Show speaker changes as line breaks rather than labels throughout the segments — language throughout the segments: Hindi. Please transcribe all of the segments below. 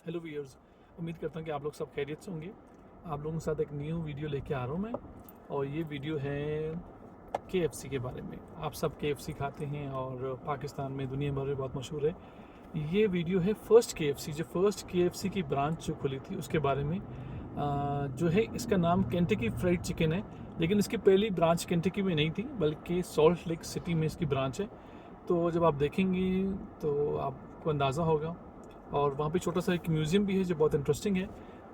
हेलो व्यूअर्स, उम्मीद करता हूँ कि आप लोग सब खैरियत से होंगे। आप लोगों के साथ एक न्यू वीडियो लेके आ रहा हूँ मैं, और ये वीडियो है केएफसी के बारे में। आप सब केएफसी खाते हैं और पाकिस्तान में दुनिया भर में बहुत मशहूर है। ये वीडियो है फर्स्ट केएफसी की ब्रांच जो खुली थी उसके बारे में। जो है इसका नाम केंटकी फ्राइड चिकन है, लेकिन इसकी पहली ब्रांच केंटकी में नहीं थी बल्कि सॉल्ट लेक सिटी में इसकी ब्रांच है। तो जब आप देखेंगे तो आपको अंदाज़ा होगा। और वहाँ पे छोटा सा एक म्यूज़ियम भी है जो बहुत इंटरेस्टिंग है।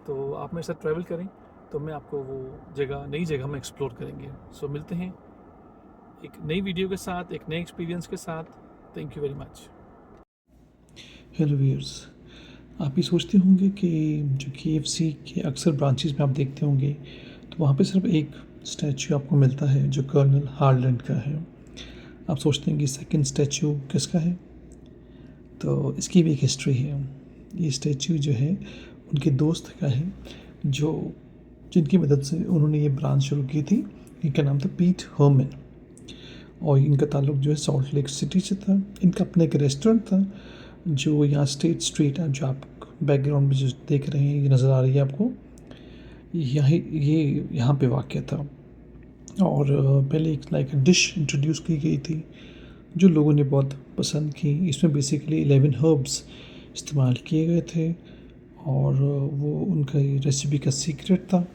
तो आप मेरे साथ ट्रैवल करें तो मैं आपको वो नई जगह में एक्सप्लोर करेंगे। सो मिलते हैं एक नई वीडियो के साथ, एक नए एक्सपीरियंस के साथ। Thank you very much.
Hello viewers, आप ये सोचते होंगे कि जो केएफसी के अक्सर ब्रांचेस में आप देखते होंगे तो वहाँ पे सिर्फ एक स्टैचू आपको मिलता है जो कर्नल हार्लैंड का है। आप सोचते हैं कि सेकंड स्टैचू किसका है, तो इसकी भी एक हिस्ट्री है। ये स्टैचू जो है उनके दोस्त का है, जो जिनकी मदद से उन्होंने ये ब्रांच शुरू की थी। इनका नाम था पीट हर्मन और इनका ताल्लुक जो है सॉल्ट लेक सिटी से था। इनका अपना एक रेस्टोरेंट था जो यहाँ स्टेट स्ट्रीट है, जो आप बैकग्राउंड में जो देख रहे हैं, ये नज़र आ रही है आपको, ये यहाँ पे वाक़या था। और पहले एक डिश इंट्रोड्यूस की गई थी जो लोगों ने बहुत पसंद की। इसमें बेसिकली 11 हर्ब्स इस्तेमाल किए गए थे और वो उनका ये रेसिपी का सीक्रेट था।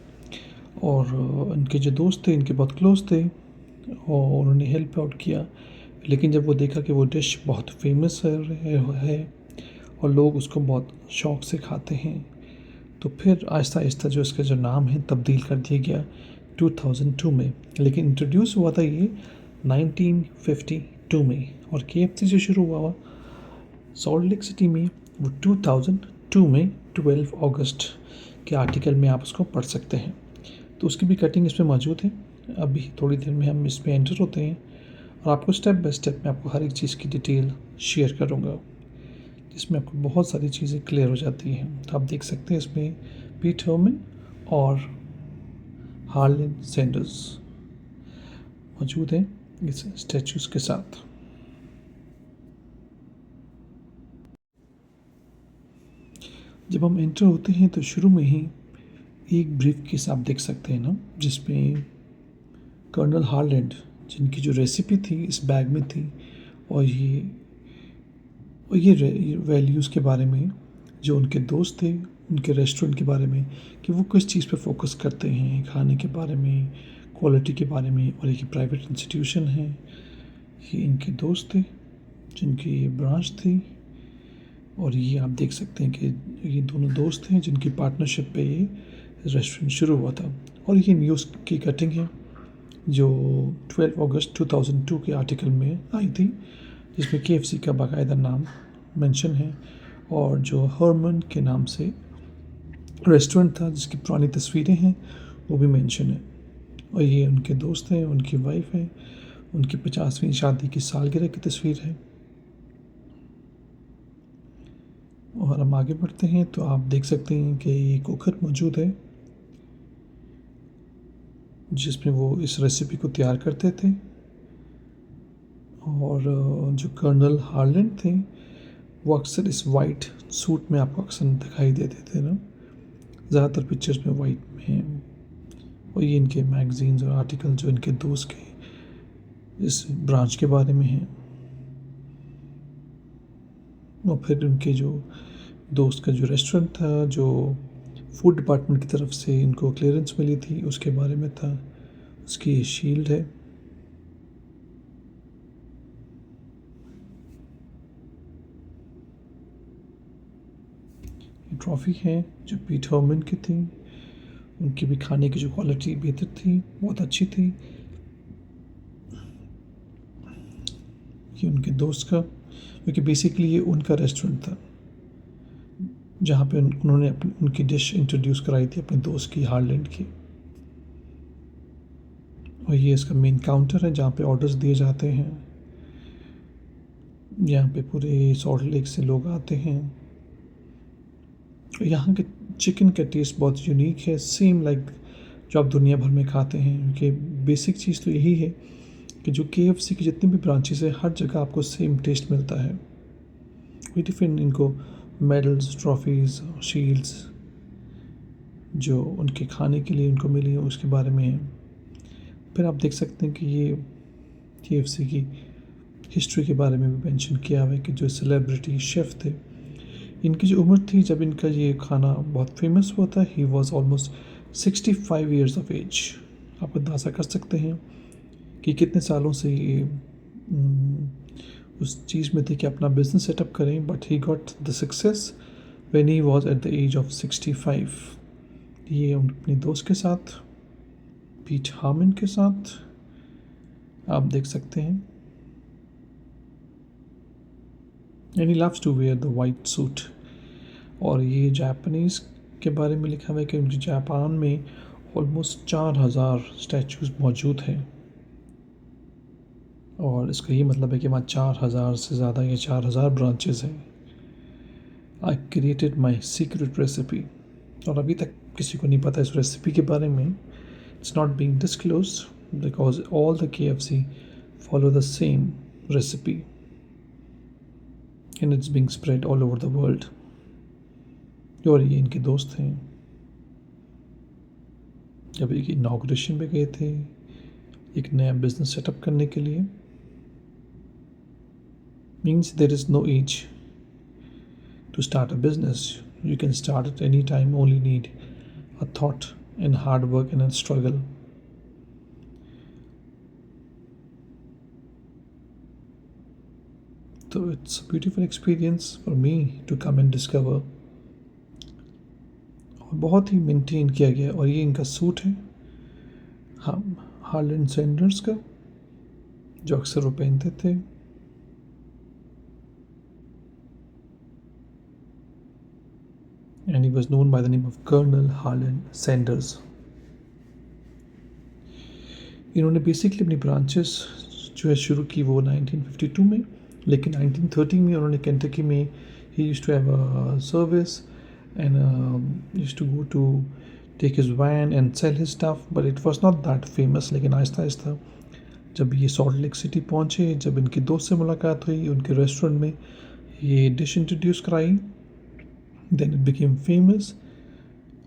और उनके जो दोस्त थे इनके बहुत क्लोज थे और उन्होंने हेल्प आउट किया। लेकिन जब वो देखा कि वो डिश बहुत फेमस है और लोग उसको बहुत शौक़ से खाते हैं, तो फिर आहिस्ता आहिस्ता जो इसका जो नाम है तब्दील कर दिया गया 2002 में। लेकिन इंट्रोड्यूस हुआ था ये 1952 में, और केएफसी जो शुरू हुआ सॉल्ट लेक सिटी में वो 2002 में 12 अगस्त के आर्टिकल में आप उसको पढ़ सकते हैं। तो उसकी भी कटिंग इसमें मौजूद है। अभी थोड़ी देर में हम इसमें एंटर होते हैं और आपको स्टेप बाय स्टेप मैं आपको हर एक चीज़ की डिटेल शेयर करूँगा, जिसमें आपको बहुत सारी चीज़ें क्लियर हो जाती हैं। तो आप देख सकते हैं इसमें पीट हर्मन और हार्लन सैंडर्स मौजूद हैं इस स्टैचूज़ के साथ। जब हम एंटर होते हैं तो शुरू में ही एक ब्रीफ केस आप देख सकते हैं ना, जिसमें कर्नल हार्लैंड जिनकी जो रेसिपी थी इस बैग में थी, और ये वैल्यूज़ के बारे में, जो उनके दोस्त थे उनके रेस्टोरेंट के बारे में, कि वो किस चीज़ पे फोकस करते हैं, खाने के बारे में, क्वालिटी के बारे में। और एक प्राइवेट इंस्टीट्यूशन है, ये इनके दोस्त थे जिनकी ये ब्रांच थी। और ये आप देख सकते हैं कि ये दोनों दोस्त हैं जिनकी पार्टनरशिप पे ये रेस्टोरेंट शुरू हुआ था। और ये न्यूज़ की कटिंग है जो 12 अगस्त 2002 के आर्टिकल में आई थी, जिसमें केएफसी का बाकायदा नाम मेंशन है और जो हर्मन के नाम से रेस्टोरेंट था जिसकी पुरानी तस्वीरें हैं वो भी मेंशन है। और ये उनके दोस्त हैं, उनकी वाइफ है, उनकी 50वीं शादी की सालगिरह की तस्वीर है। और हम आगे बढ़ते हैं तो आप देख सकते हैं कि ये कुकर मौजूद है जिसमें वो इस रेसिपी को तैयार करते थे। और जो कर्नल हार्लैंड थे वो अक्सर इस वाइट सूट में आपको अक्सर दिखाई देते थे ना, ज़्यादातर पिक्चर्स में वाइट में हैं। और ये इनके मैगज़ीन्स और आर्टिकल जो इनके दोस्त के इस ब्रांच के बारे में हैं। और फिर उनके जो दोस्त का जो रेस्टोरेंट था, जो फूड डिपार्टमेंट की तरफ से इनको क्लियरेंस मिली थी, उसके बारे में था। उसकी शील्ड है। ये ट्रॉफ़ी है जो पीट हर्मन की थी। उनकी भी खाने की जो क्वालिटी बेहतर थी, बहुत अच्छी थी। ये उनके दोस्त का, क्योंकि बेसिकली ये उनका रेस्टोरेंट था जहाँ पे उन्होंने उनकी डिश इंट्रोड्यूस कराई थी अपने दोस्त की, हार्लैंड की। और ये इसका मेन काउंटर है जहाँ पे ऑर्डर्स दिए जाते हैं। यहाँ पे पूरे सॉल्ट लेक से लोग आते हैं। यहाँ के चिकन का टेस्ट बहुत यूनिक है, सेम लाइक जो आप दुनिया भर में खाते हैं। क्योंकि बेसिक चीज़ तो यही है कि जो केएफसी की जितनी भी ब्रांचेस है हर जगह आपको सेम टेस्ट मिलता है। कोई डिफरेंट इनको मेडल्स, ट्रॉफीज़, शील्ड्स जो उनके खाने के लिए उनको मिली हैं उसके बारे में है। फिर आप देख सकते हैं कि ये KFC की हिस्ट्री के बारे में भी मेंशन किया हुआ है कि जो सेलिब्रिटी शेफ़ थे, इनकी जो उम्र थी जब इनका ये खाना बहुत फेमस हुआ था, he was almost 65 years of age. आप अंदाज़ा कर सकते हैं कि कितने सालों से ये उस चीज़ में थे कि अपना बिजनेस सेटअप करें, but he got the success when he was at the age of 65। ये अपने दोस्त के साथ, पीट हार्मन के साथ, आप देख सकते हैं। And he loves to wear the white suit. और ये जापानीज़ के बारे में लिखा हुआ है कि उनके जापान में ऑलमोस्ट 4000 स्टैचूज़ मौजूद हैं। और इसका ये मतलब है कि वहाँ 4000 से ज़्यादा या 4000 ब्रांचेस हैं। I created my secret recipe. और अभी तक किसी को नहीं पता इस रेसिपी के बारे में। It's not being disclosed because all the KFC follow the same recipe and it's being spread all over the world. और ये इनके दोस्त हैं। जब एक इनॉग्रेशन पे गए थे एक नया बिजनेस सेटअप करने के लिए। Means there is no age to start a business. You can start at any time, only need a thought and hard work and struggle. तो it's a beautiful experience for me to come and discover. बहुत ही मेंटेन किया गया। और ये इनका सूट है हम हार्लन सैंडर्स का, जो अक्सर वो पहनते थे। And he was known by the name of Colonel Harlan Sanders. इन्होंने बेसिकली अपनी ब्रांचेस जो है शुरू की वो 1952 में, लेकिन 1930 में उन्होंने केंटकी में he used to have a service and used to go to take his van and sell his stuff, but it was not that famous। लेकिन आहिस्ता आहिस्ता जब ये सॉल्ट लेक सिटी पहुँचे, जब इनके दोस्त से मुलाकात हुई, उनके रेस्टोरेंट में ये डिश इंट्रोड्यूस कराई, देन इट बिकेम फेमस।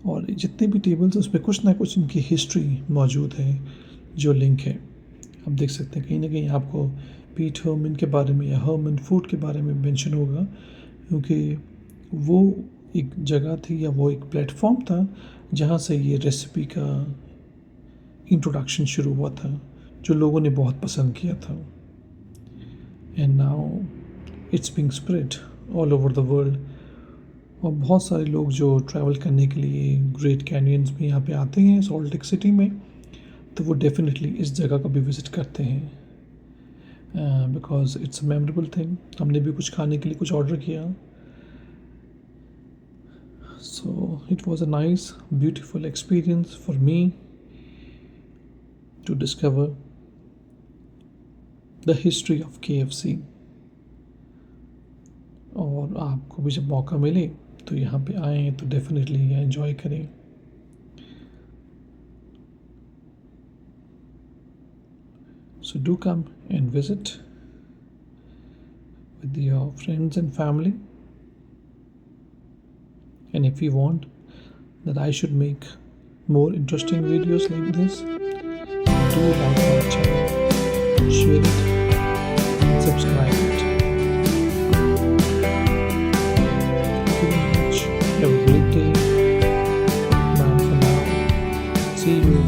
और जितने भी टेबल्स उसमें कुछ ना कुछ इनकी हिस्ट्री मौजूद है जो लिंक है। आप देख सकते हैं कहीं ना कहीं आपको पीट हर्मन के बारे में या हर्मन फूड के बारे में मेंशन होगा, क्योंकि वो एक जगह थी या वो एक प्लेटफॉर्म था जहाँ से ये रेसिपी का इंट्रोडक्शन शुरू हुआ था, जो लोगों ने बहुत पसंद किया था। And now it's being spread all over the world. और बहुत सारे लोग जो ट्रैवल करने के लिए ग्रेट कैनियंस में यहाँ पे आते हैं सॉल्ट लेक सिटी में, तो वो डेफिनेटली इस जगह को भी विज़िट करते हैं because it's a memorable thing. हमने भी कुछ खाने के लिए कुछ ऑर्डर किया। So it was a nice, beautiful experience for me to discover the history of KFC। और आपको भी जब मौका मिले तो यहाँ पे आएँ तो डेफिनेटली एंजॉय करें। So do come and visit with your friends and family। And if you want that I should make more interesting videos like this, do like my channel, share it, and subscribe it. Thank you very much. Have a great day. Bye for now. See you.